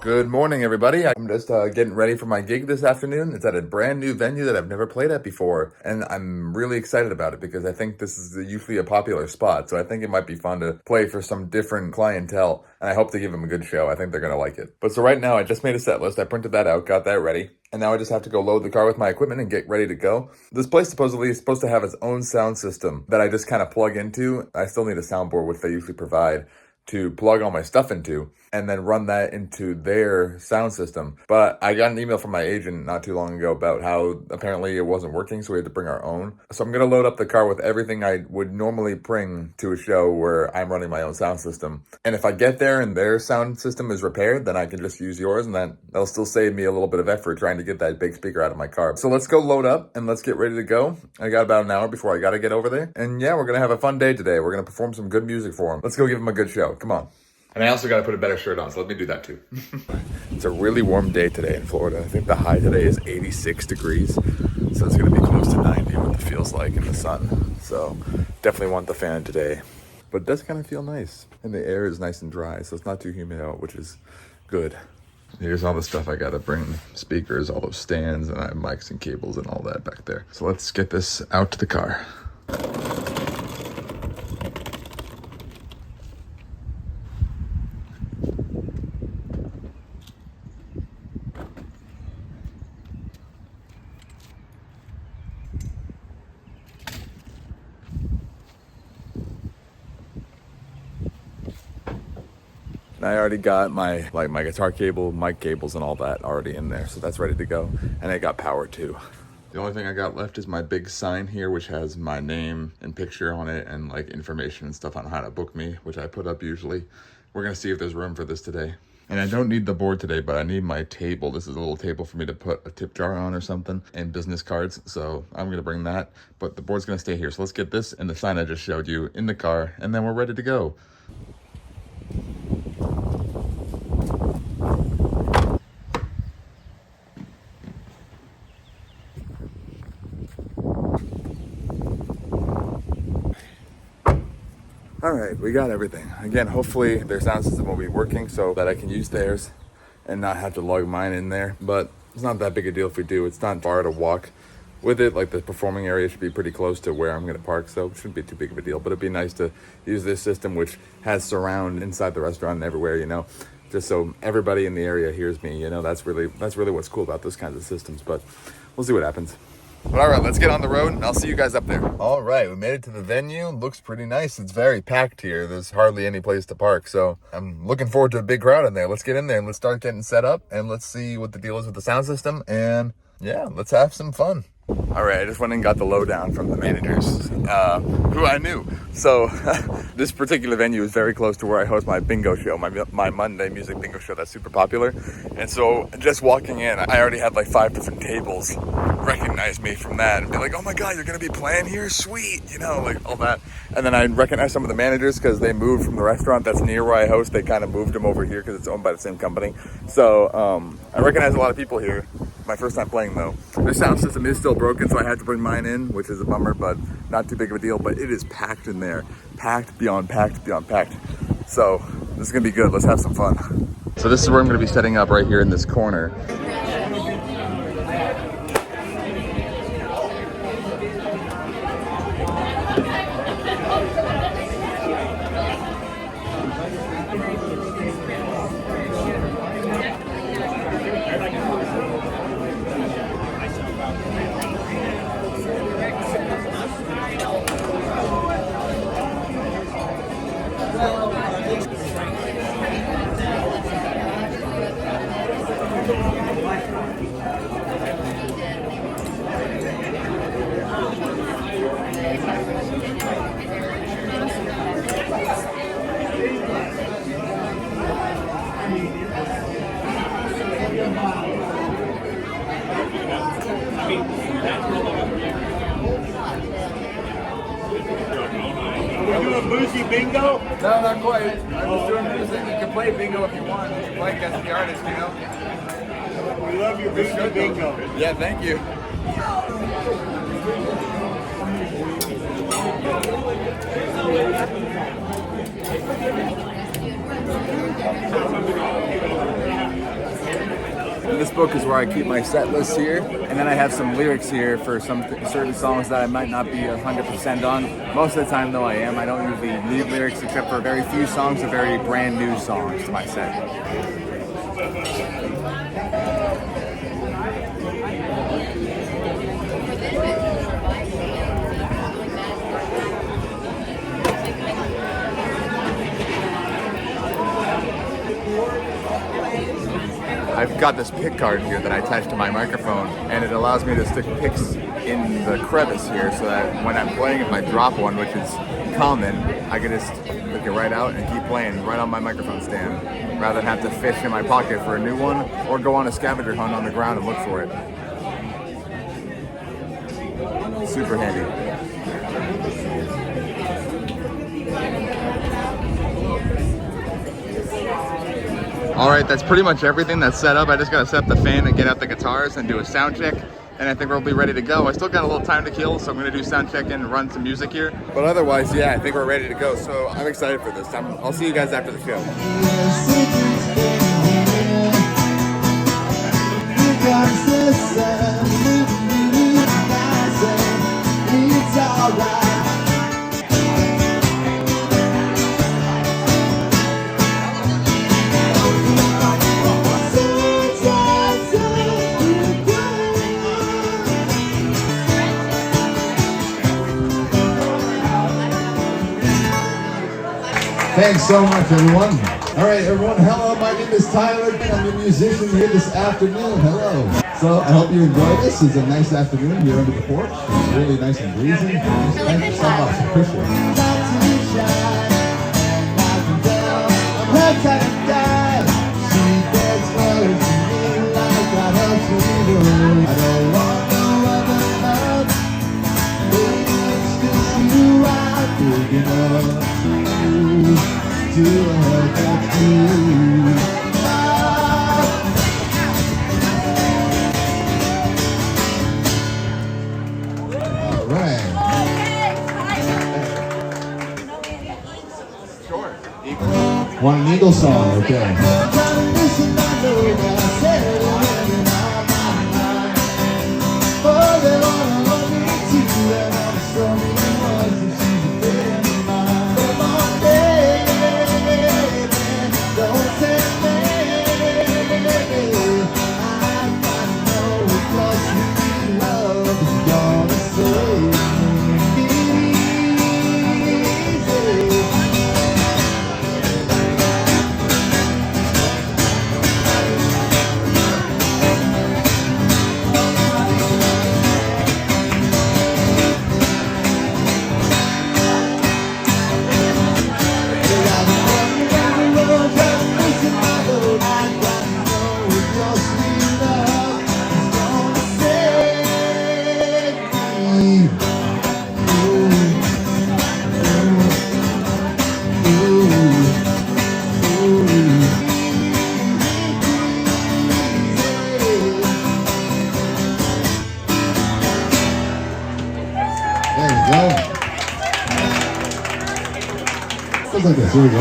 Good morning, everybody. I'm just getting ready for my gig this afternoon. It's at a brand new venue that I've never played at before, and I'm really excited about it because I think this is usually a popular spot, so I think it might be fun to play for some different clientele, and I hope to give them a good show. I think they're going to like it. But so right now, I just made a set list. I printed that out, got that ready, and now I just have to go load the car with my equipment and get ready to go. This place supposedly is supposed to have its own sound system that I just kind of plug into. I still need a soundboard, which they usually provide, to plug all my stuff into and then run that into their sound system. But I got an email from my agent not too long ago about how apparently it wasn't working, so we had to bring our own. So I'm going to load up the car with everything I would normally bring to a show where I'm running my own sound system. And if I get there and their sound system is repaired, then I can just use yours, and that'll still save me a little bit of effort trying to get that big speaker out of my car. So let's go load up and let's get ready to go. I got about an hour before I got to get over there. And yeah, we're going to have a fun day today. We're going to perform some good music for them. Let's go give them a good show. Come on. And I also got to put a better shirt on, so let me do that too. It's a really warm day today in Florida. I think the high today is 86 degrees. So it's going to be close to 90, what it feels like in the sun. So definitely want the fan today. But it does kind of feel nice. And the air is nice and dry, so it's not too humid out, which is good. Here's all the stuff I got to bring. Speakers, all those stands, and I have mics and cables and all that back there. So let's get this out to the car. And I already got my guitar cable, mic cables, and all that already in there. So that's ready to go. And I got power too. The only thing I got left is my big sign here, which has my name and picture on it and like information and stuff on how to book me, which I put up usually. We're gonna see if there's room for this today. And I don't need the board today, but I need my table. This is a little table for me to put a tip jar on or something and business cards. So I'm gonna bring that, but the board's gonna stay here. So let's get this and the sign I just showed you in the car, and then we're ready to go. All right, we got everything. Again, hopefully their sound system will be working so that I can use theirs and not have to lug mine in there. But it's not that big a deal if we do. It's not far to walk with it. Like the performing area should be pretty close to where I'm gonna park, so it shouldn't be too big of a deal. But it'd be nice to use this system, which has surround inside the restaurant and everywhere, you know, just so everybody in the area hears me. You know, that's really what's cool about those kinds of systems. But we'll see what happens. But all right, let's get on the road and I'll see you guys up there. All right, we made it to the venue. Looks pretty nice. It's very packed here. There's hardly any place to park. So I'm looking forward to a big crowd in there. Let's get in there and let's start getting set up and let's see what the deal is with the sound system. And yeah, let's have some fun. All right, I just went and got the lowdown from the managers, who I knew. So this particular venue is very close to where I host my bingo show, my Monday music bingo show that's super popular. And so just walking in, I already had like 5 different tables recognize me from that and be like, oh my God, you're going to be playing here? Sweet, you know, like all that. And then I recognized some of the managers because they moved from the restaurant that's near where I host. They kind of moved them over here because it's owned by the same company. So I recognize a lot of people here. My first time playing though. The sound system is still broken, so I had to bring mine in, which is a bummer, but not too big of a deal. But it is packed in there. Packed beyond packed beyond packed. So this is gonna be good. Let's have some fun. So this is where I'm gonna be setting up right here in this corner. Boozy bingo? No, not quite. I'm just doing music. You can play bingo if you want. You like as the artist, you know? We love your boozy bingo. Yeah, thank you. this book is where I keep my set list here, and then I have some lyrics here for some certain songs that I might not be 100% on. Most of the time, though, I am. I don't usually need lyrics except for very few songs or very brand new songs to my set. I've got this pick card here that I attach to my microphone, and it allows me to stick picks in the crevice here so that when I'm playing, if I drop one, which is common, I can just pick it right out and keep playing right on my microphone stand, rather than have to fish in my pocket for a new one or go on a scavenger hunt on the ground and look for it. Super handy. Alright, that's pretty much everything that's set up. I just gotta set up the fan and get out the guitars and do a sound check, and I think we'll be ready to go. I still got a little time to kill, so I'm gonna do sound check and run some music here. But otherwise, yeah, I think we're ready to go, so I'm excited for this. I'll see you guys after the show. Thanks so much, everyone. All right, everyone, hello. My name is Tyler. I'm a musician here this afternoon. Hello. So I hope you enjoy this. It's a nice afternoon here under the porch. It's really nice and breezy. Thank you so much. Appreciate it. I don't want no other love. It's just you I'm thinking of. To help at you. All right. Sure. Want an Eagle song? Okay. Goes like this. Here we go.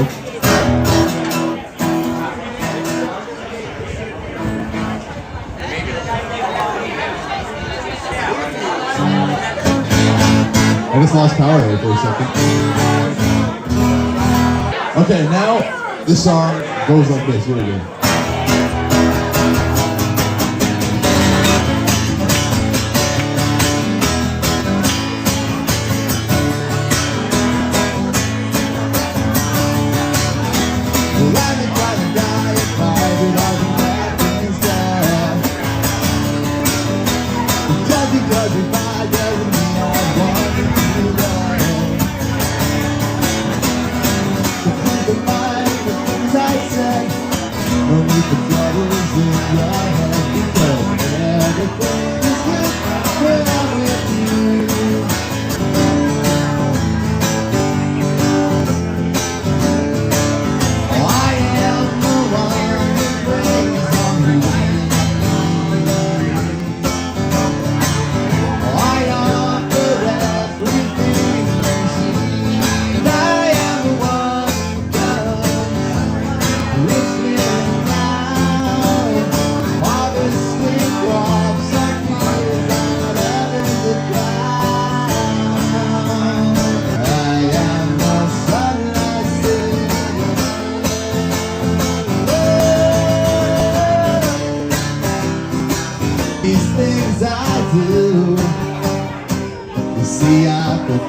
I just lost power there for a second. Okay, now this song goes like this. Here we go.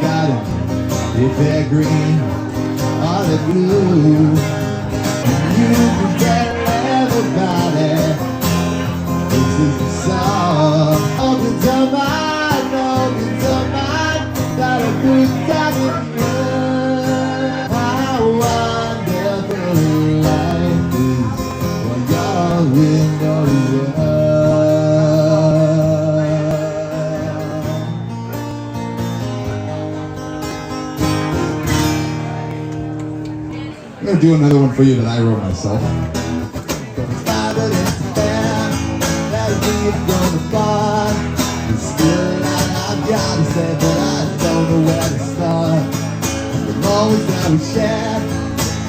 garden, if they're green or they're blue. You can get everybody. This is the song. Open your mind, got a good time in you. How wonderful life is when your window is I'm gonna do another one for you that I wrote myself. Still I've got to say, but I don't know where to start. The moments that we shared,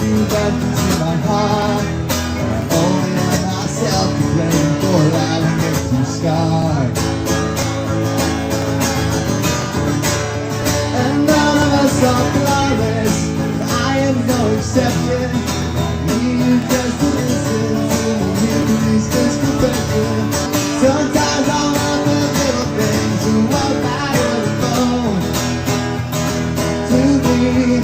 you went into my heart. I only have myself to blame for allowing it to scar. And none of us are flawless. I am no exception. You just listen to me, please just perfection. Sometimes I wonder little things who are matter the phone to me.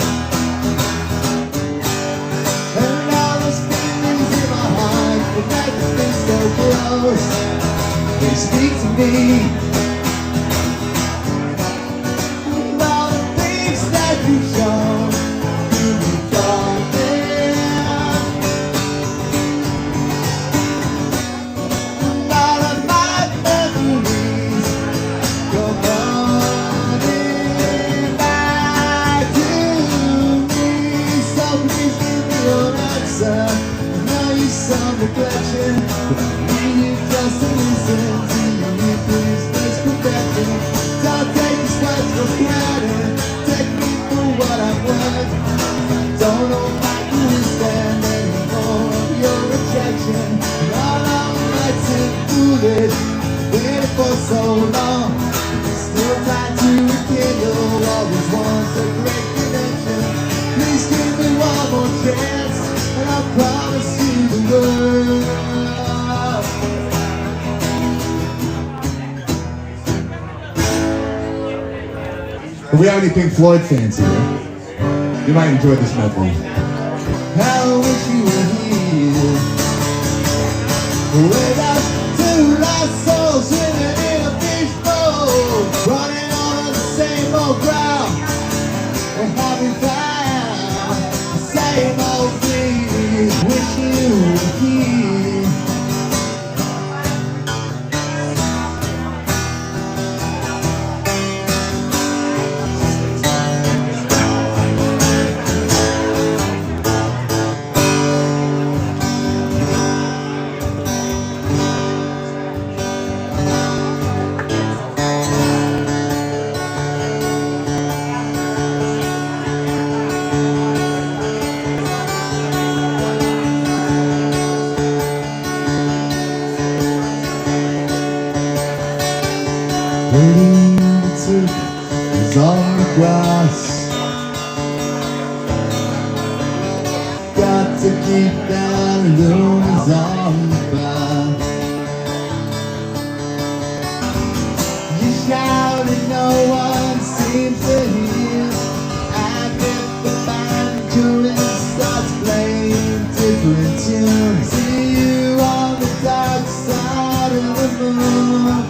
And all those feelings in my heart that make us feel so close, they speak to me. And all the things that you've shown to me, darling. And all of my memories go running back to me. So please give me your answer. I know you some reflection, but I need you just to listen to me. Please, let's perfection. Don't take this words for granted. Take me for what I'm worth. I don't know if I can stand anymore of your rejection. And all our nights in foolish, waiting for so long. Still trying to rekindle all these once a great connection. Please give me one more chance, and I promise you the world. If we have any Pink Floyd fans here, you might enjoy this medley. How wish you were here with us, two lost souls swimming in a fishbowl, running on the same old ground, and having found the same old thing. Wish you were here. Waiting to is on the grass. Got to keep that illusions on the bar. You shout and no one seems to hear, and if the banjo starts playing different tunes, see you on the dark side of the moon.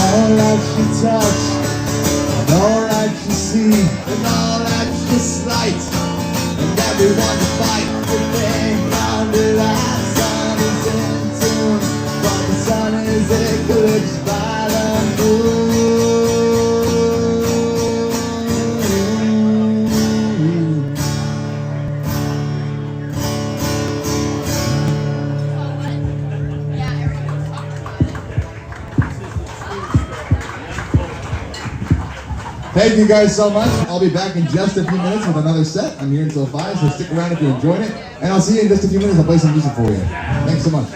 All that you touch, and all that you see, and all that you slight, and everyone to fight. The thing round it, that sun is in tune, but the sun is eclipsed by the moon. Thank you guys so much. I'll be back in just a few minutes with another set. I'm here until 5, so stick around if you enjoyed it. And I'll see you in just a few minutes. I'll play some music for you. Thanks so much.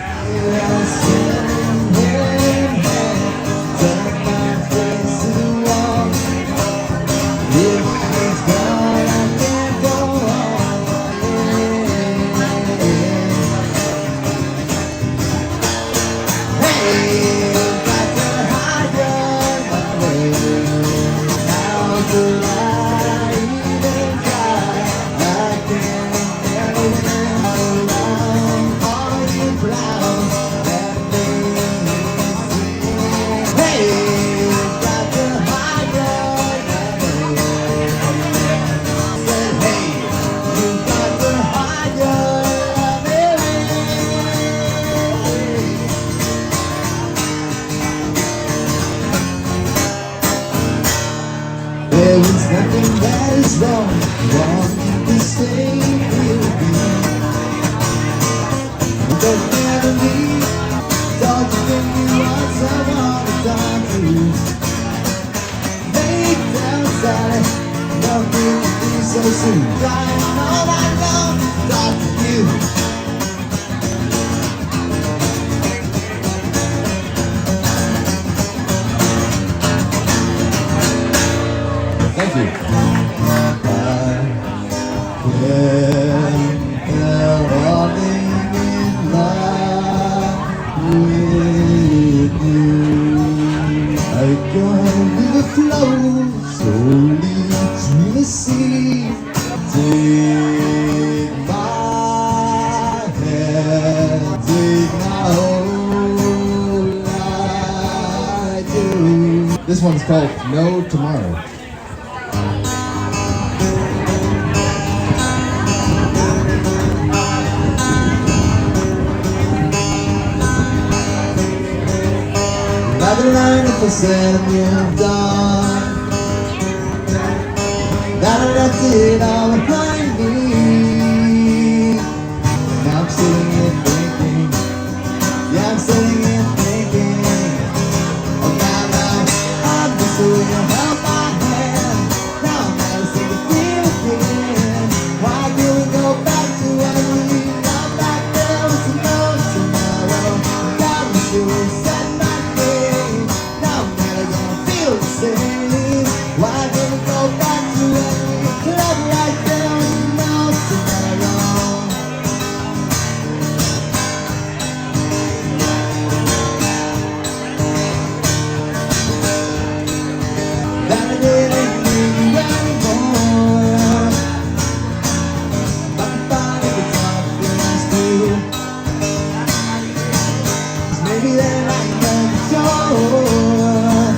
There is nothing that is wrong, wrong to say will be. It doesn't matter me, don't you think you want someone to talk to? Lay downside, nothing to be so soon. Crying all night long, talk to you. Thank you. Falling in love with you. I go with the flow, slowly to the sea. Take my hand, take my whole life. This one's called No Tomorrow. Another line of percent you've done that I left it all behind me. Now I'm sitting here thinking, yeah, I'm sitting here thinking, oh now I'm just a little help my hand. Now I'm never seem to feel again. Why do we go back to when we got back there with no tomorrow? God was doing set my day. Now I'm never gonna feel the same. Why do we go back to when we club right there with no tomorrow? That I didn't need you anymore. But I finally could talk things through. 'Cause maybe then I can sure.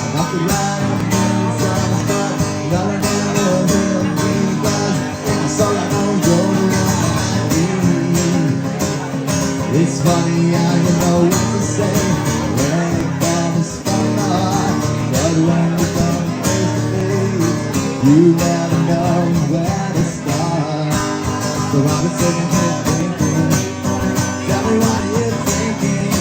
And I could lie on the songs, but none of them will help me. 'Cause it's all I know you're behind me. It's funny how you know what to say when it comes from the heart, but when you come face to face, you never know where to start. So I've been sitting here thinking, tell me what you're thinking,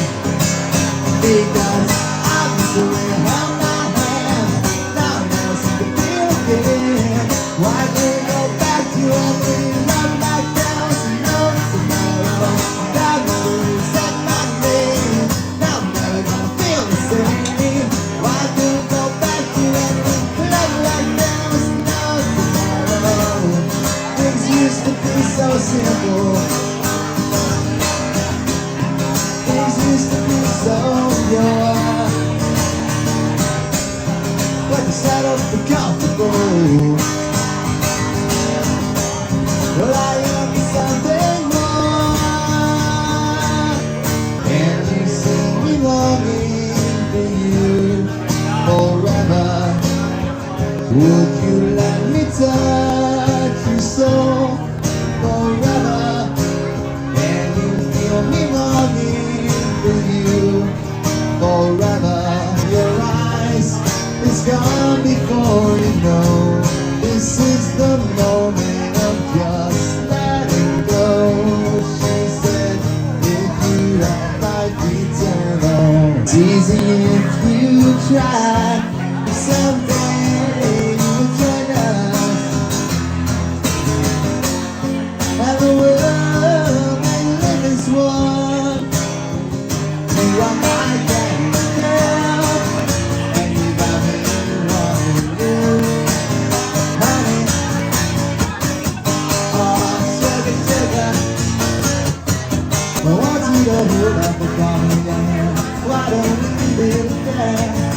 because I'm just a little held my hand. Now I never seem to feel again. Why do we go back to when we love like there was no tomorrow? That was the reset my name. Now I'm never gonna feel the same. Why do we go back to when we love like there was no tomorrow? Things used to be so simple. Things used to be so pure. But you settle for comfortable. Well, I am for something more. And you see me longing for you forever. Would you let me touch your soul forever? And you feel me longing for you forever. Your eyes is gone before you know. This is the moment of just letting go. She said, if you have life eternal, it's easy if you try. Someday you will join us, and the world may live as one. You are my daddy's girl, and you got me wanting you, honey. Oh, sugar, sugar, I want you to hold up the phone again. Why don't we leave it there?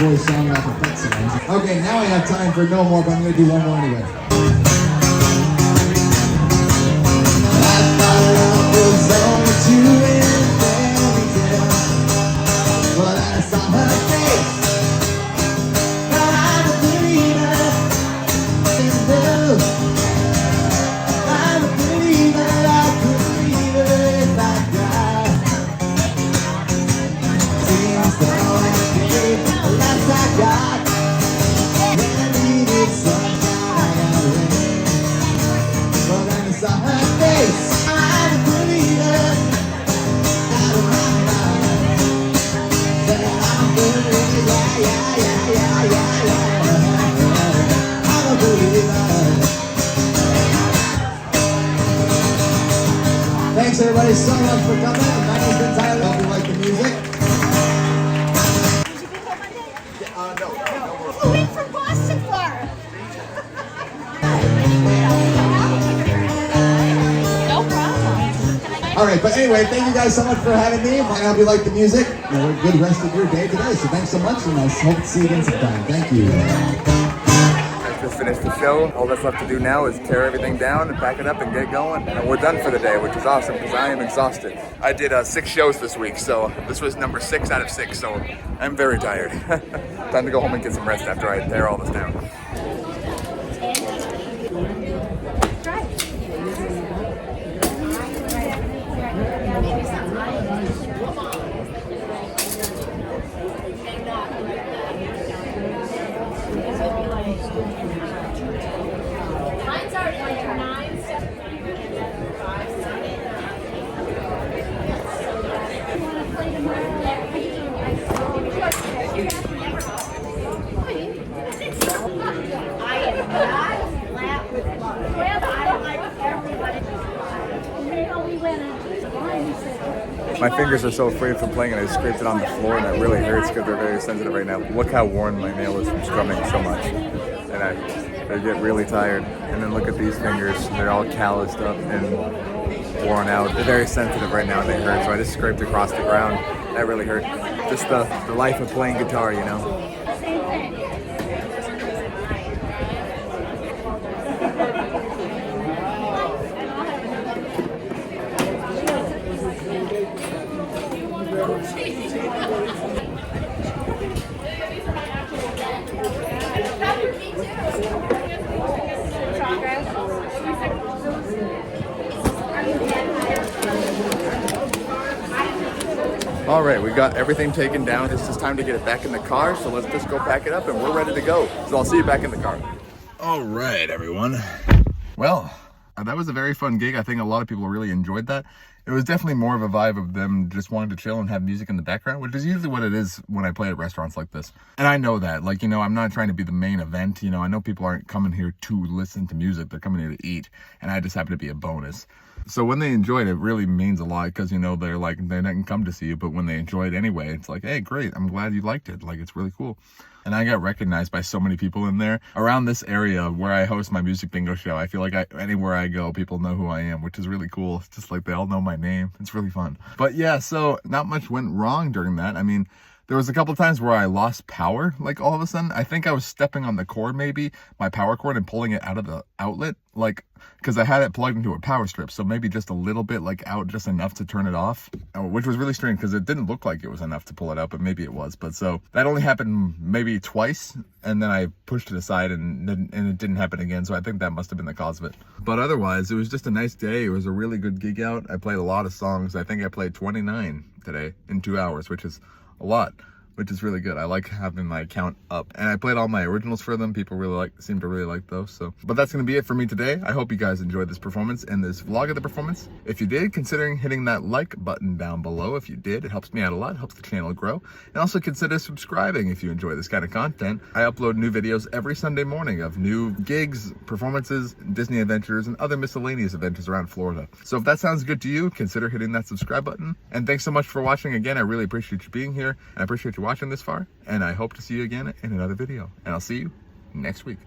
voice song about the pet sounds. Okay, now I have time for no more, but I'm going to do one more anyway. I thought love was only two in fairy tales, but I saw her face. I'm a believer in love. I'm a believer. I could believe it if I tried. Seems the only thing left I got. When I needed sunshine, I got rain. But then I saw her face. I'm a believer. Out of my mind. Said I'm a believer. Yeah. I'm a believer. Thanks everybody so much for coming. My name's been Tyler. Hope you like the music. Did you get home Monday? No. Flew in from Boston for her. No problem. All right, but anyway, thank you guys so much for having me. I hope you like the music. You have a good rest of your day today. So thanks so much, and I hope to see you again sometime. Thank you. I just finished the show. All that's left to do now is tear everything down and pack it up and get going. And we're done for the day, which is awesome because I am exhausted. I did 6 shows this week, so this was number 6 out of 6, so I'm very tired. Time to go home and get some rest after I tear all this down. Mine's already like 9. I am not flat with love. I don't like everybody. We went and My fingers are so afraid from playing and I scraped it on the floor and it really hurts because they're very sensitive right now. Look how worn my nail is from strumming so much. And I get really tired. And then look at these fingers. They're all calloused up and worn out. They're very sensitive right now and they hurt. So I just scraped across the ground. That really hurt. Just the life of playing guitar, you know. All right, we got everything taken down. It's just time to get it back in the car. So let's just go pack it up and we're ready to go. So I'll see you back in the car. All right, everyone. Well, that was a very fun gig. I think a lot of people really enjoyed that. It was definitely more of a vibe of them just wanting to chill and have music in the background, which is usually what it is when I play at restaurants like this. And I know that, like, you know, I'm not trying to be the main event. You know, I know people aren't coming here to listen to music. They're coming here to eat. And I just happen to be a bonus. So when they enjoy it, it really means a lot because, you know, they're like, they didn't come to see you, but when they enjoy it anyway, it's like, hey, great. I'm glad you liked it. Like, it's really cool. And I got recognized by so many people in there. Around this area where I host my music bingo show, I feel like anywhere I go, people know who I am, which is really cool. It's just like they all know my name. It's really fun. But yeah, so not much went wrong during that. I mean, there was a couple times where I lost power, like all of a sudden. I think I was stepping on the cord, maybe, my power cord, and pulling it out of the outlet, like, because I had it plugged into a power strip, so maybe just a little bit, like, out, just enough to turn it off, which was really strange, because it didn't look like it was enough to pull it out, but maybe it was. But so, that only happened maybe twice, and then I pushed it aside, and it didn't happen again, so I think that must have been the cause of it. But otherwise, it was just a nice day. It was a really good gig out. I played a lot of songs. I think I played 29 today in 2 hours, which is a lot, which is really good. I like having my account up, and I played all my originals for them. People really seem to really like those. So, but that's gonna be it for me today. I hope you guys enjoyed this performance and this vlog of the performance. If you did, considering hitting that like button down below. If you did, it helps me out a lot, it helps the channel grow. And also consider subscribing if you enjoy this kind of content. I upload new videos every Sunday morning of new gigs, performances, Disney adventures, and other miscellaneous adventures around Florida. So if that sounds good to you, consider hitting that subscribe button. And thanks so much for watching again. I really appreciate you being here. And I appreciate you watching this far, and I hope to see you again in another video, and I'll see you next week.